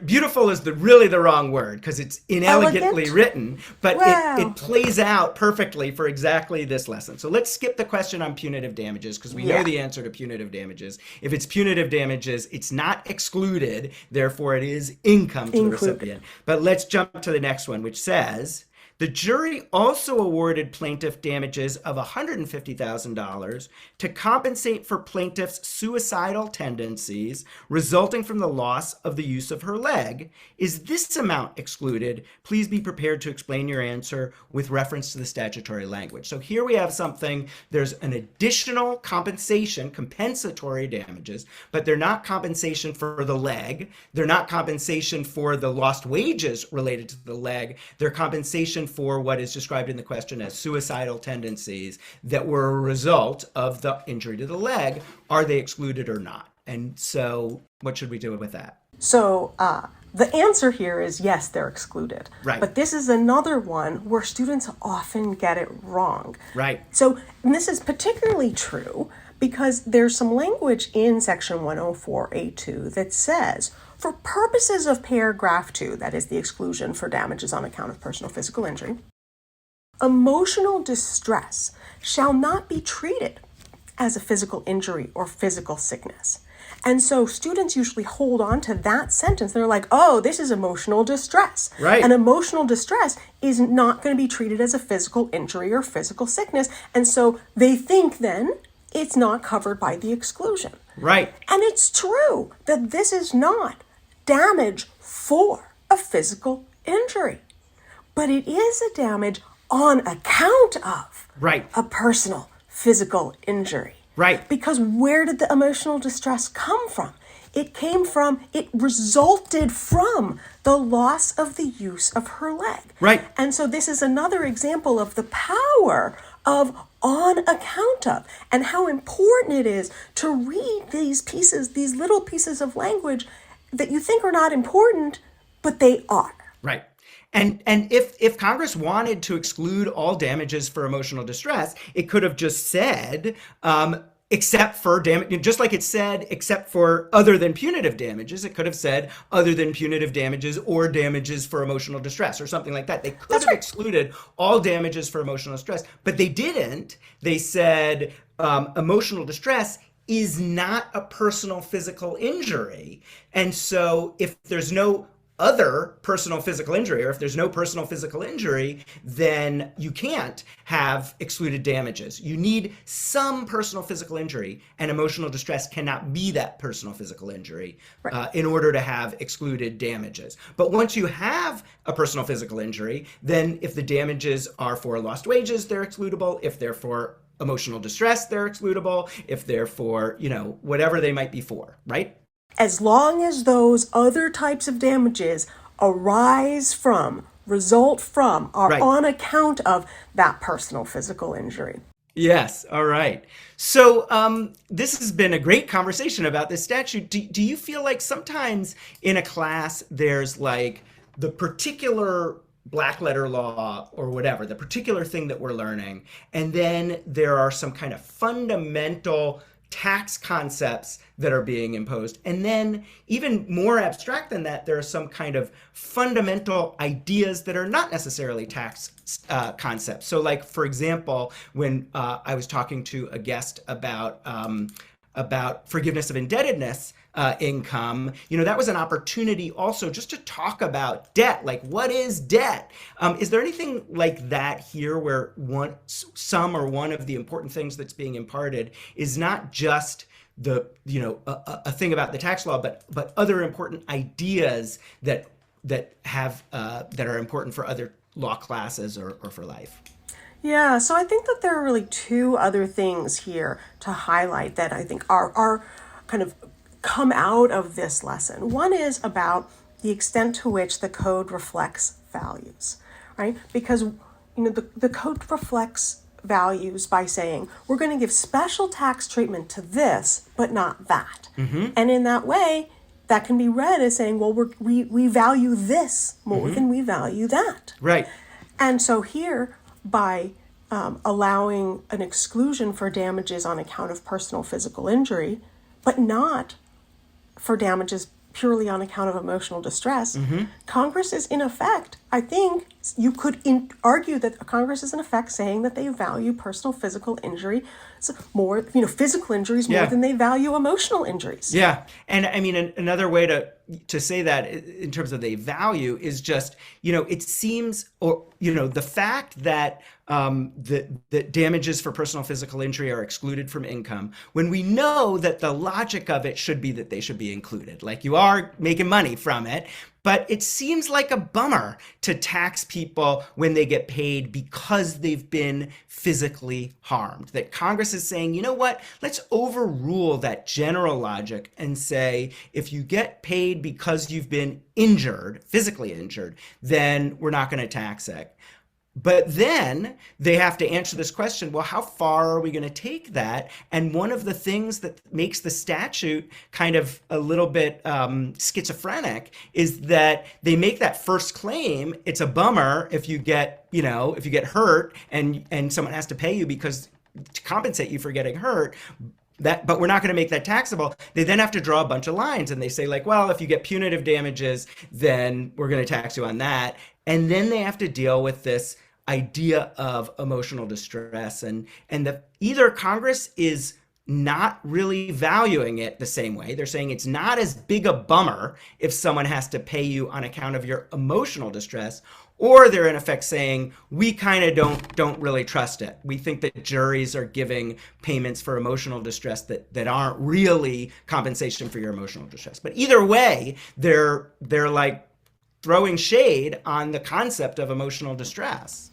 beautiful is really the wrong word, because it's inelegantly written, but it plays out perfectly for exactly this lesson. So let's skip the question on punitive damages, because we know the answer to punitive damages. If it's punitive damages, it's not excluded, therefore it is income to the recipient. But let's jump to the next one, which says, the jury also awarded plaintiff damages of $150,000 to compensate for plaintiff's suicidal tendencies resulting from the loss of the use of her leg. Is this amount excluded? Please be prepared to explain your answer with reference to the statutory language. So here we have something, there's an additional compensation, compensatory damages, but they're not compensation for the leg. They're not compensation for the lost wages related to the leg. They're compensation for what is described in the question as suicidal tendencies that were a result of the injury to the leg. Are they excluded or not? And so what should we do with that? So the answer here is yes, they're excluded. Right. But this is another one where students often get it wrong. Right. So this is particularly true because there's some language in section 104A2 that says, for purposes of paragraph 2, that is the exclusion for damages on account of personal physical injury, emotional distress shall not be treated as a physical injury or physical sickness. And so students usually hold on to that sentence. They're like, oh, this is emotional distress. Right. And emotional distress is not going to be treated as a physical injury or physical sickness. And so they think then it's not covered by the exclusion. Right. And it's true that this is not damage for a physical injury, but it is a damage on account of a personal physical injury. Right. Because where did the emotional distress come from? It resulted from the loss of the use of her leg. Right. And so this is another example of the power of on account of, and how important it is to read these little pieces of language that you think are not important, but they are. Right. And if Congress wanted to exclude all damages for emotional distress, it could have just said, except for damage, just like it said, except for other than punitive damages, it could have said other than punitive damages or damages for emotional distress or something like that. They could have excluded all damages for emotional distress, but they didn't. They said emotional distress is not a personal physical injury. And so if there's no other personal physical injury, or if there's no personal physical injury, then you can't have excluded damages. You need some personal physical injury, and emotional distress cannot be that personal physical injury in order to have excluded damages. But once you have a personal physical injury, then if the damages are for lost wages, they're excludable. If they're for emotional distress, they're excludable. If they're for, whatever they might be for, right? As long as those other types of damages arise from, result from, are on account of that personal physical injury. Yes. All right. So this has been a great conversation about this statute. Do you feel like sometimes in a class there's like the particular black letter law or whatever, the particular thing that we're learning, and then there are some kind of fundamental tax concepts that are being imposed. And then even more abstract than that, there are some kind of fundamental ideas that are not necessarily tax concepts. So like, for example, when I was talking to a guest about forgiveness of indebtedness income, that was an opportunity also just to talk about debt. Like, what is debt? Is there anything like that here where one of the important things that's being imparted is not just a thing about the tax law, but other important ideas that are important for other law classes or for life? Yeah, so I think that there are really two other things here to highlight that I think are kind of come out of this lesson. One is about the extent to which the code reflects values, right? Because the code reflects values by saying we're going to give special tax treatment to this, but not that. Mm-hmm. And in that way, that can be read as saying, well, we value this more than we value that. Right. And so here, by allowing an exclusion for damages on account of personal physical injury, but not for damages purely on account of emotional distress, Congress is in effect, I think you could argue that Congress is in effect saying that they value personal physical injury more, physical injuries more than they value emotional injuries. Yeah. And I mean, another way to say that in terms of the value is just, it seems, or, the fact that the damages for personal physical injury are excluded from income, when we know that the logic of it should be that they should be included. Like, you are making money from it, but it seems like a bummer to tax people when they get paid because they've been physically harmed. That Congress is saying, you know what, let's overrule that general logic and say, if you get paid because you've been injured, physically injured, then we're not going to tax it. But then they have to answer this question, well, how far are we going to take that? And one of the things that makes the statute kind of a little bit schizophrenic is that they make that first claim, it's a bummer if you get hurt and someone has to pay you to compensate you for getting hurt. But we're not going to make that taxable. They then have to draw a bunch of lines, and they say, like, well, if you get punitive damages, then we're going to tax you on that. And then they have to deal with this idea of emotional distress, and either Congress is not really valuing it the same way. They're saying it's not as big a bummer if someone has to pay you on account of your emotional distress, or they're in effect saying, we kind of don't really trust it. We think that juries are giving payments for emotional distress that aren't really compensation for your emotional distress. But either way, they're like throwing shade on the concept of emotional distress.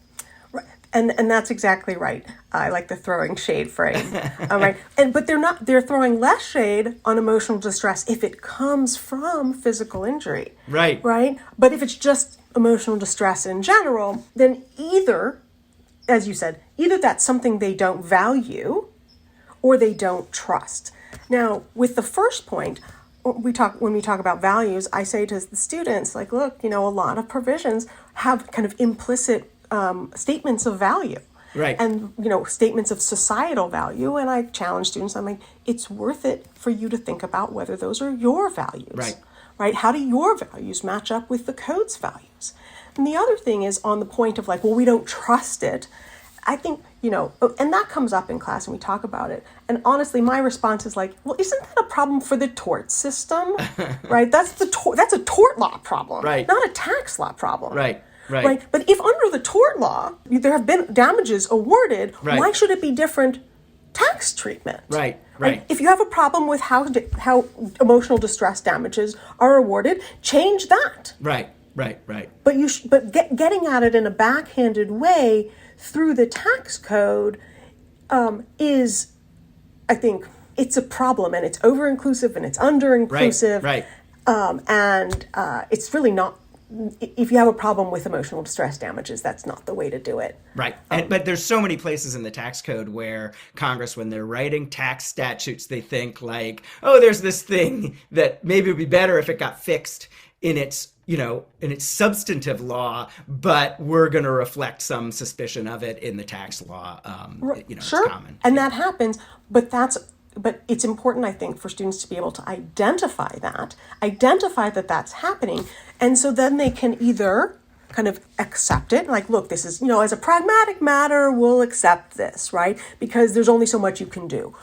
And that's exactly right. I like the throwing shade frame. Right. But they're throwing less shade on emotional distress if it comes from physical injury. Right. Right. But if it's just emotional distress in general, then either, as you said, either that's something they don't value or they don't trust. Now, with the first point, when we talk about values, I say to the students, look, a lot of provisions have kind of implicit statements of value. Right. and statements of societal value. And I challenge students. I'm like, it's worth it for you to think about whether those are your values. Right. Right? How do your values match up with the code's values? And the other thing is on the point of like, well, we don't trust it. I think, and that comes up in class and we talk about it. And honestly, my response is like, well, isn't that a problem for the tort system? Right? That's a tort law problem, right, not a tax law problem. Right. But if under the tort law, there have been damages awarded, right, why should it be different tax treatment? Right. If you have a problem with how emotional distress damages are awarded, change that. Right. But getting at it in a backhanded way through the tax code is, I think, it's a problem, and it's over-inclusive and it's under-inclusive. Right. And it's really not. If you have a problem with emotional distress damages, that's not the way to do it. Right. But there's so many places in the tax code where Congress, when they're writing tax statutes, they think like, oh, there's this thing that maybe would be better if it got fixed in its substantive law, but we're going to reflect some suspicion of it in the tax law. Sure. It's common. And that happens, but it's important, I think, for students to be able to identify that that's happening. And so then they can either kind of accept it, like, look, this is, as a pragmatic matter, we'll accept this, right? Because there's only so much you can do.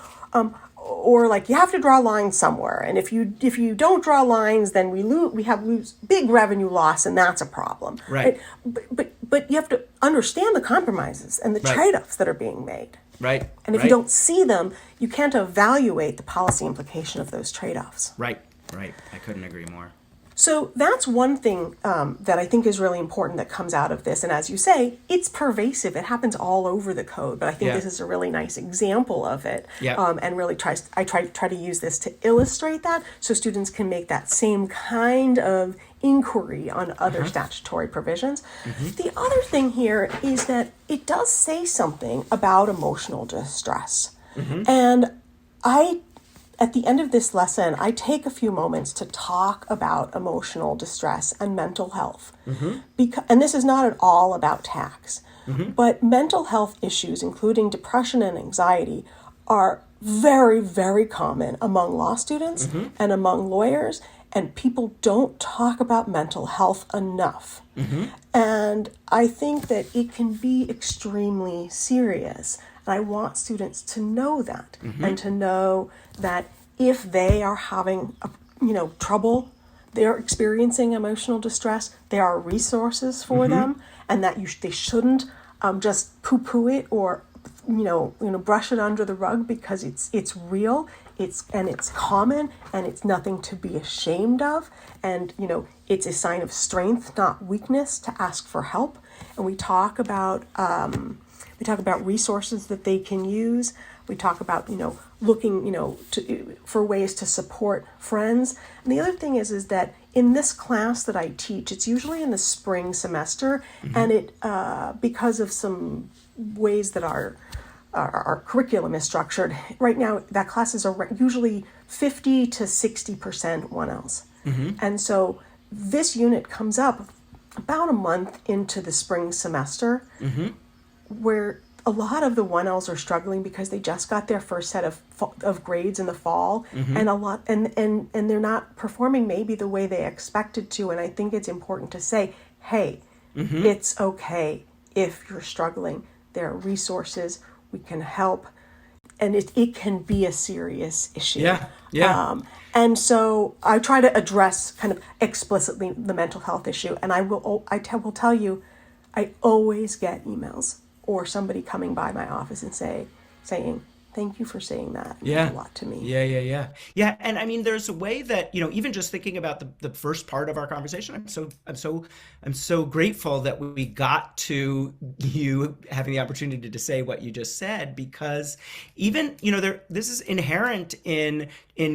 Or like, you have to draw lines somewhere. And if you don't draw lines, then we lose big revenue loss, and that's a problem. Right. But you have to understand the compromises and the trade-offs that are being made. Right. And if you don't see them, you can't evaluate the policy implication of those trade-offs. Right. I couldn't agree more. So that's one thing that I think is really important that comes out of this. And as you say, it's pervasive. It happens all over the code. But I think this is a really nice example of it. Yeah. And really I try to use this to illustrate that so students can make that same kind of inquiry on other statutory provisions. The other thing here is that it does say something about emotional distress. And at the end of this lesson, I take a few moments to talk about emotional distress and mental health. And this is not at all about tax, but mental health issues, including depression and anxiety, are very, very common among law students and among lawyers, and people don't talk about mental health enough. And I think that it can be extremely serious. And I want students to know that and to know that if they are having trouble, they're experiencing emotional distress, there are resources for them, and that they shouldn't just poo-poo it or brush it under the rug, because it's real, it's common, and it's nothing to be ashamed of, and it's a sign of strength, not weakness, to ask for help. And we talk about resources that they can use. We talk about looking for ways to support friends. And the other thing is that in this class that I teach, it's usually in the spring semester, and it because of some ways that our curriculum is structured right now, that classes are usually 50 to 60% 1Ls. And so this unit comes up about a month into the spring semester, where a lot of the 1Ls are struggling because they just got their first set of grades in the fall, and they're not performing maybe the way they expected to. And I think it's important to say, hey, it's okay if you're struggling. There are resources, we can help, and it can be a serious issue. And so I try to address kind of explicitly the mental health issue, and I will tell you, I always get emails or somebody coming by my office and saying, thank you for saying that. It meant a lot to me. Yeah. And I mean, there's a way that, even just thinking about the first part of our conversation, I'm so grateful that we got to you having the opportunity to say what you just said, because even, this is inherent in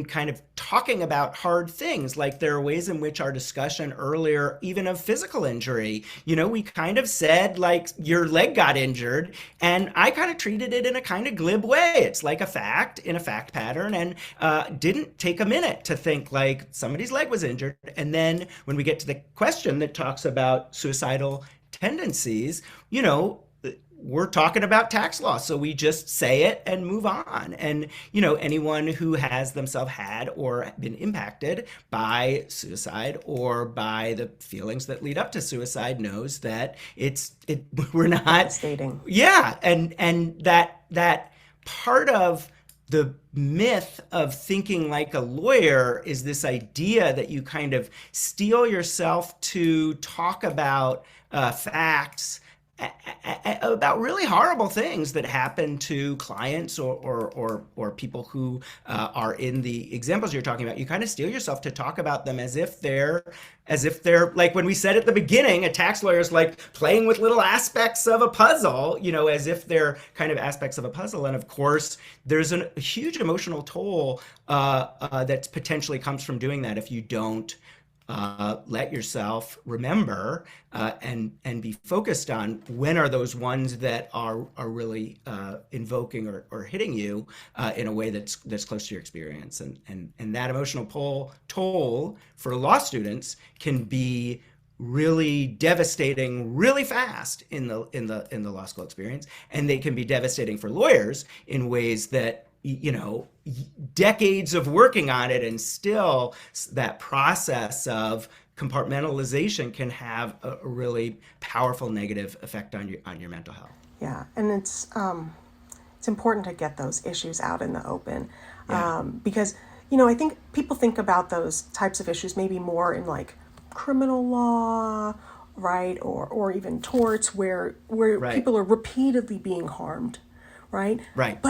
kind of talking about hard things. Like, there are ways in which our discussion earlier, even of physical injury, we kind of said, like, your leg got injured, and I kind of treated it in a kind of glib way. It's like a fact in a fact pattern, and didn't take a minute to think like somebody's leg was injured. And then when we get to the question that talks about suicidal tendencies, we're talking about tax law, so we just say it and move on. And, you know, anyone who has themselves had or been impacted by suicide or by the feelings that lead up to suicide knows that we're not Devastating. Yeah, and that part of the myth of thinking like a lawyer is this idea that you kind of steel yourself to talk about facts about really horrible things that happen to clients or people who are in the examples you're talking about. You kind of steel yourself to talk about them as if they're like when we said at the beginning, a tax lawyer is like playing with little aspects of a puzzle, you know, as if they're kind of aspects of a puzzle. And of course, there's a huge emotional toll that potentially comes from doing that if you don't let yourself remember and be focused on when are those ones that are really invoking or hitting you in a way that's close to your experience, and that emotional toll for law students can be really devastating really fast in the law school experience, and they can be devastating for lawyers in ways that, you know, decades of working on it, and still that process of compartmentalization can have a really powerful negative effect on your mental health. Yeah, and it's important to get those issues out in the open, because, you know, I think people think about those types of issues maybe more in like criminal law, right, or even torts where Right. people are repeatedly being harmed, right? Right.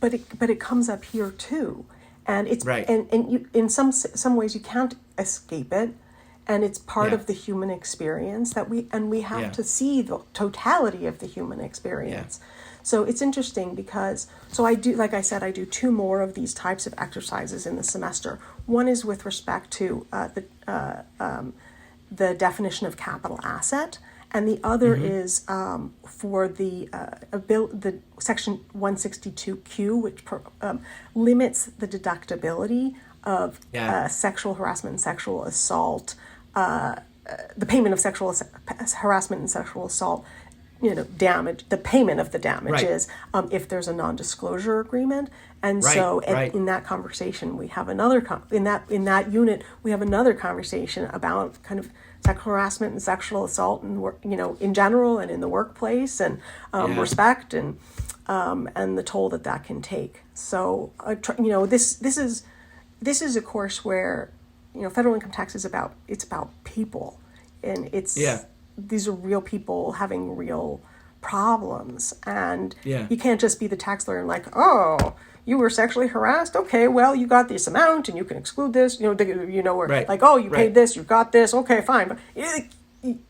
But it comes up here too, and it's Right. and you, in some ways you can't escape it, and it's part Yeah. of the human experience that we have Yeah. to see the totality of the human experience. So it's interesting because I do, like I said, I do 2 more of these types of exercises in the semester. One is with respect to the definition of capital asset, and the other is for the section 162Q, which limits the deductibility of sexual harassment and sexual assault, the payment of sexual harassment and sexual assault, you know, damage, the payment of the damages, if there's a non-disclosure agreement. And so in that conversation, we have another, in that unit, we have another conversation about kind of sexual harassment and sexual assault, and, you know, in general and in the workplace, and respect and the toll that can take. So, you know, this is a course where, you know, federal income tax is about people, and these are real people having real problems, and you can't just be the tax lawyer and like, oh, you were sexually harassed. Okay, well, you got this amount, and you can exclude this. You know, or like, oh, you paid this, you got this. Okay, fine, but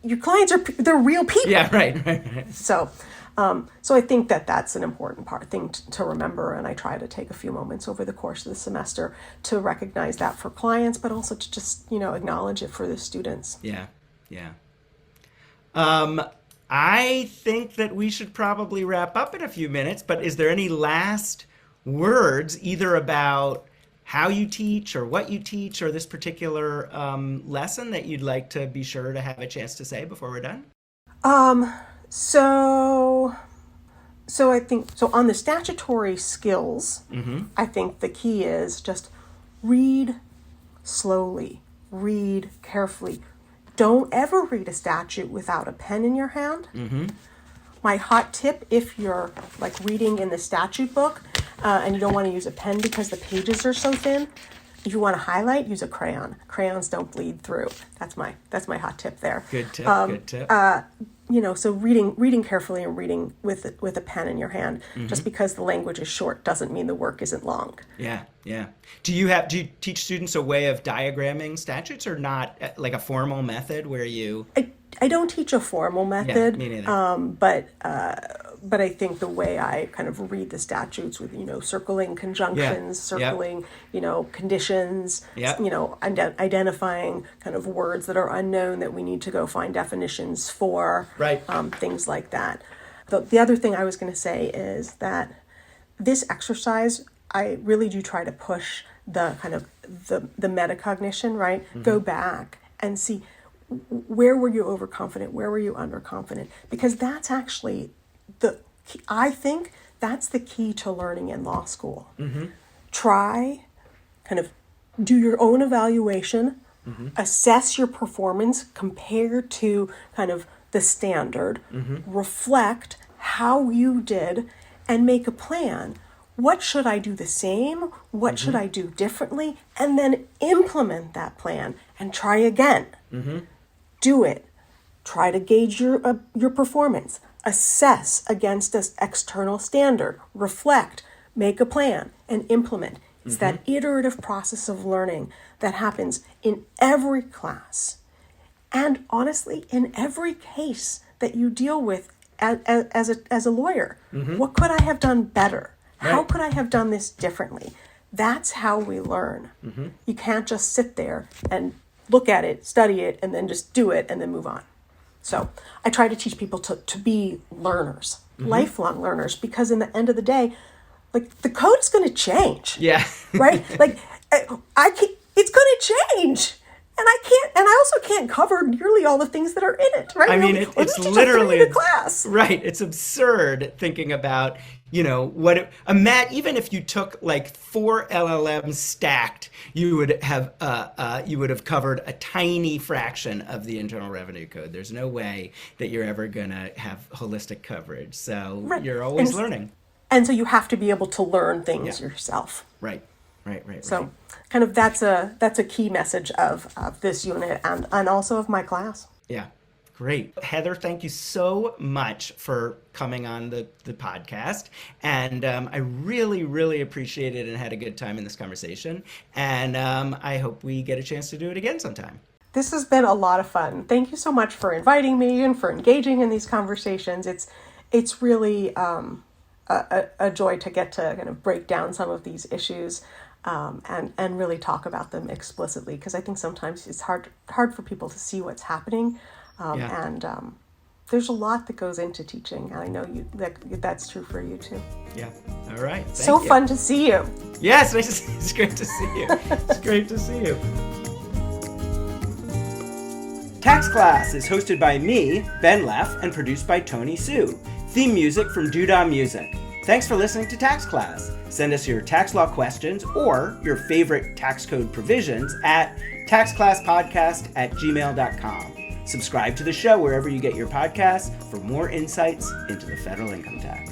your clients they're real people. Yeah, right. So I think that's an important thing to remember, and I try to take a few moments over the course of the semester to recognize that for clients, but also to just, you know, acknowledge it for the students. Yeah. I think that we should probably wrap up in a few minutes, but is there any last words either about how you teach or what you teach or this particular lesson that you'd like to be sure to have a chance to say before we're done? So I think, on the statutory skills, I think the key is just read slowly, read carefully. Don't ever read a statute without a pen in your hand. My hot tip, if you're like reading in the statute book and you don't want to use a pen because the pages are so thin, if you want to highlight, use a crayon. Crayons don't bleed through. That's my hot tip there. Good tip. Good tip. You know, so reading carefully and reading with a pen in your hand. Just because the language is short doesn't mean the work isn't long. Yeah. Do you teach students a way of diagramming statutes, or not like a formal method where you? I don't teach a formal method. Yeah, me neither. But I think the way I kind of read the statutes with, you know, circling conjunctions, circling, you know, conditions, you know, identifying kind of words that are unknown that we need to go find definitions for, things like that. The other thing I was going to say is that this exercise, I really do try to push the kind of the metacognition, right? Go back and see where were you overconfident? Where were you underconfident? Because that's actually I think that's the key to learning in law school. Mm-hmm. Try, kind of do your own evaluation, assess your performance compared to kind of the standard, reflect how you did, and make a plan. What should I do the same? What should I do differently? And then implement that plan and try again. Do it. Try to gauge your performance. Assess against an external standard. Reflect. Make a plan and implement. It's that iterative process of learning that happens in every class. And honestly, in every case that you deal with as a lawyer. What could I have done better? Right. How could I have done this differently? That's how we learn. You can't just sit there and look at it, study it, and then just do it and then move on. So I try to teach people to be learners, lifelong learners, because in the end of the day, like the code is going to change. Yeah. Right? Like it's going to change. And I also can't cover nearly all the things that are in it, right? I mean, it's literally a class. Right. It's absurd thinking about, even if you took like 4 LLMs stacked, you would have covered a tiny fraction of the Internal Revenue Code. There's no way that you're ever going to have holistic coverage. So You're always learning. And so you have to be able to learn things yourself. Right. So kind of that's a key message of this unit and also of my class. Yeah. Great. Heather, thank you so much for coming on the podcast. And I really, really appreciate it and had a good time in this conversation. And I hope we get a chance to do it again sometime. This has been a lot of fun. Thank you so much for inviting me and for engaging in these conversations. It's really a joy to get to kind of break down some of these issues and really talk about them explicitly, because I think sometimes it's hard for people to see what's happening. And there's a lot that goes into teaching, and I know that's true for you too. Yeah. All right. Thank you. Fun to see you. Yes, it's great to see you. It's great to see you. Tax Class is hosted by me, Ben Leff, and produced by Tony Sue. Theme music from Doodah Music. Thanks for listening to Tax Class. Send us your tax law questions or your favorite tax code provisions at taxclasspodcast@gmail.com. Subscribe to the show wherever you get your podcasts for more insights into the federal income tax.